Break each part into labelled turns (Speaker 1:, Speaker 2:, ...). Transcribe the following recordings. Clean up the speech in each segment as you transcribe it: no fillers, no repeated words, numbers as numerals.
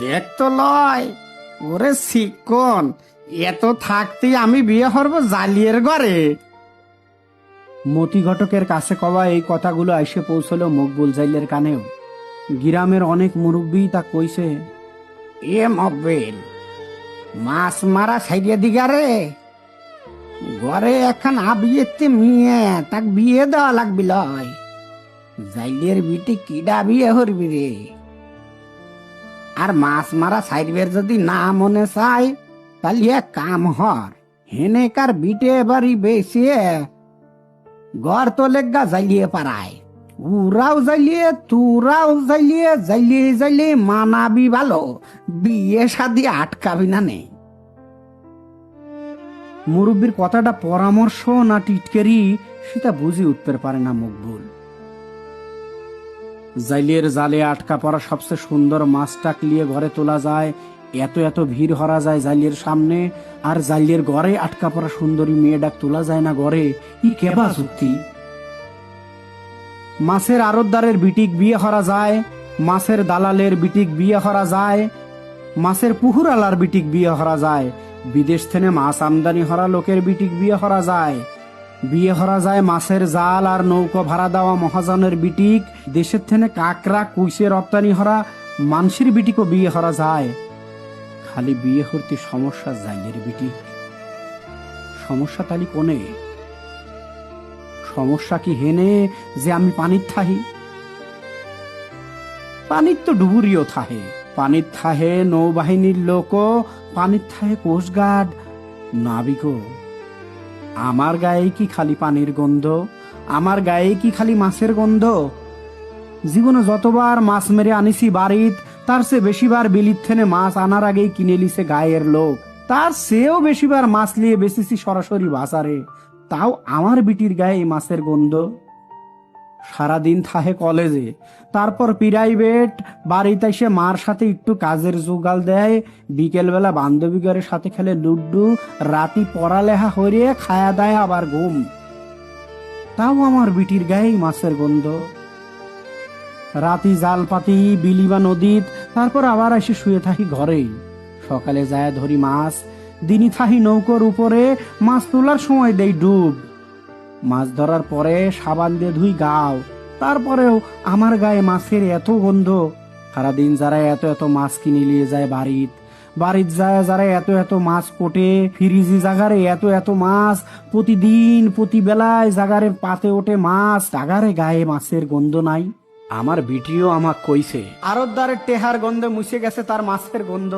Speaker 1: দেখ তো লয়, ওরে শিক্ষণ, এত থাকতে আমি বিয়ে করবো জালিয়ের ঘরে।
Speaker 2: মতি ঘটকের কাছে কওয়া এই কথাগুলো এসে পৌঁছলো মকবুল জাইলের কানেও। গ্রামের অনেক মুরব্বী তা কইছে।
Speaker 1: এ মকবেল, মাছ মারা সাইডিয়া দিগারে ঘরে এখন আবিয়েতে মেয়ে, তাক বিয়ে দেওয়া লাগবি লয়। জাইলের বিটি কিডা বিয়ে করবি রে? আর মাছ মারা সাইডবের যদি না মনে চায়, তাহলে এক কাম হর, হেনেকার বিটে বাড়ি বেশিয়ে ঘর তো লেগা জ্বালিয়ে পারায়, উরাও জ্বালিয়ে তুরাও জ্বালিয়ে জ্বালিয়ে জ্বালিয়ে মানাবি ভালো, বিয়ে শাদি আটকাবি না নেই।
Speaker 2: মুরব্বীর কথাটা পরামর্শ না টিটকেরি সেটা বুঝে উঠতে পারে না মকবুল। জাইলের জালে আটকা পড়া সবচেয়ে সুন্দর মাছটা নিয়ে ঘরে তোলা যায়, এত এত ভিড় হরা যায় জাইলের সামনে, আর জাইলের ঘরে আটকা পড়া সুন্দরী মেয়ে ডাক তোলা যায় না ঘরে, ই কেবা যুক্তি? মাছের আড়তদারের বিটিক বিয়ে করা যায়, মাছের দালালের বিটিক বিয়ে করা যায়, মাছের পুকুরালার বিটিক বিয়ে করা যায়, বিদেশ থেকে মাছ আমদানি হরা লোকের বিটিক বিয়ে করা যায়, বিয়ে করা যায় মাছের জাল আর নৌকো ভাড়া দেওয়া মহাজনের বিটিক, দেশের থেকে কাকড়া কুইসে রপ্তানি হরা মানসির বিটিকও বিয়ে করা যায়। খালি বিয়ে করতে সমস্যা জাইলের বিটিক। সমস্যা তালি কোনে? সমস্যা কি হেনে যে আমি পানির থাহি? পানির তো ডুবুরিও থাহে, পানির থাহে নৌবাহিনীর লোকও, পানির থাহে কোস্টগার্ড, নাবিকও। আমার গায়ে কি খালি পানির গন্ধ? আমার গায়ে কি খালি মাছের গন্ধ? জীবনে যতবার মাছ মেরে আনিছি বাড়িত, তার চেয়ে বেশিবার বিলিত থেনে মাছ আনার আগেই কিনে লিছে গায়ের লোক, তার চেয়েও বেশিবার মাছ নিয়ে বেচেছি সরাসরি বাজারে, তাও আমার বিটির গায়ে এই মাছের গন্ধ। সারাদিন থাহে কলেজে, তারপর প্রাইভেট, বাড়িতে এসে মার সাথে একটু কাজের জোগাল দেয়, বিকেলবেলা বান্ধবীগরের সাথে খেলে লুড্ডু, রাতি পড়ালেখা হরিয়ে খায়া দেয় আবার ঘুম, তাও আমার বিটির গায়েই মাছের গন্ধ। রাতি জাল পাতি বিলি বা নদীত, তারপর আবার এসে শুয়ে থাকি ঘরেই। সকালে যায় ধরি মাছ, দিনই থাকি নৌকোর উপরে, মাছ তোলার সময় দেই ডুব, মাছ ধরার পরে সাবান দিয়ে ধুই গাও, তারপরেও আমার গায়ে মাছের এত গন্ধ। সারাদিন যারা এত এত মাছ কিনে নিয়ে যায় বাড়িত, বাড়িত যায় যারা এত এত মাছ কোটে, ফ্রিজি জাগারে এত এত মাছ, প্রতিদিন প্রতি বেলায় জাগারে পাতে ওঠে মাছ, জাগারে গায়ে মাছের গন্ধ নাই? আমার বিটিও আমাক কইছে, আরতদারের টেহার গন্ধে মুছে গেছে তার মাছের গন্ধ,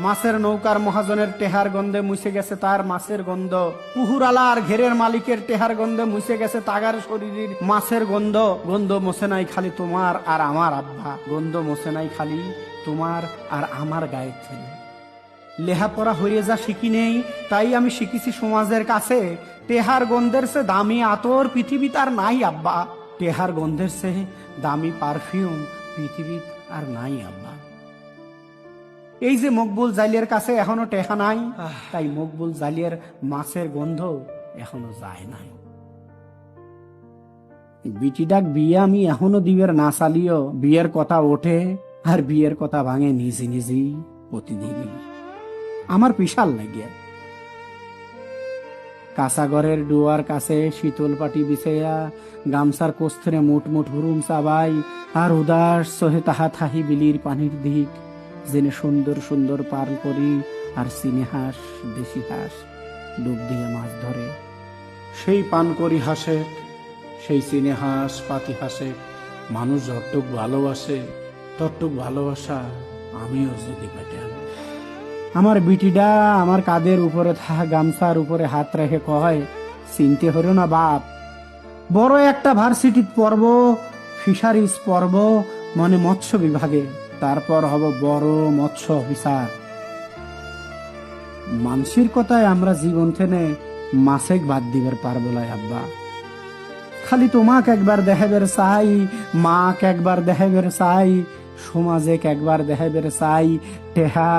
Speaker 2: মাছের নৌকার মহাজনের টেহার গন্ধে মুছে গেছে তার মাছের গন্ধ, পুহুরালা আর ঘেরের মালিকের টেহার গন্ধে মুছে গেছে তাগার শরীরের মাছের গন্ধ। গন্ধ মোছে নাই খালি তোমার আর আমার আব্বা, গন্ধ মোছে নাই খালি তোমার আর আমার গায়ের ছেলে। লেহাপড়া হয়ে যা শিখি নেই, তাই আমি শিখেছি সমাজের কাছে, টেহার গন্ধের সে দামি আতর পৃথিবী তার নাই আব্বা, টেহার গন্ধের সে দামি পারফিউম পৃথিবী আর নাই আব্বা। এই যে মকবুল জাইলের কাছে এখনো টেহা নাই, তাই মকবুল জাইলের মাছের গন্ধ এখনো যায় নাই। বিটি ডাক বিয়ে আমি এখনো দিবের না চালিও, বিয়ের কথা ওঠে আর বিয়ের কথা ভাঙে নিজে নিজেই প্রতিদিনই। আমার বিশাল লাগে কাঁচাগরের ডুয়ার কাছে শীতল পাটি বিছাইয়া, গামছার কোস্থরে মুট মুট হুরুম চাবাই, আর উদাস সহে তাহা থাহি বিলির পানির দিক, জেনে সুন্দর সুন্দর পার করি, আর চিনে হাঁস দেশি হাঁস ডুব দিয়ে মাছ ধরে, সেই পান করি হাসে, সেই চিনে হাঁস পাতি হাসে, মানুষ যতটুক ভালোবাসে ততটুক ভালোবাসা আমিও যদি পেতাম। আমার বিটিটা আমার কাঁধের উপরে থাকা গামছার উপরে হাত রেখে কয়, চিনতে হলো না বাপ, বড় একটা ভার্সিটিত পড়ব, ফিশারিজ পড়ব, মানে মৎস্য বিভাগে, তারপর হব বড় মৎস্য অফিসার। মানসির কথায় আমরা জীবন থেকে মাছেক বাদ দিবার পারবো না আব্বা, খালি তোমাক একবার দেখাবের চাই, মাক একবার দেখাবের চাই, সমাজে একবার দেখাবের চাই, টেহা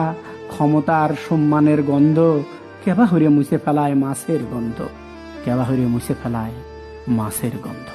Speaker 2: ক্ষমতার সম্মানের গন্ধ কেবা হরিয়া মুছে ফেলায় মাছের গন্ধ, কেবা হরিয়া মুছে ফেলায় মাছের গন্ধ।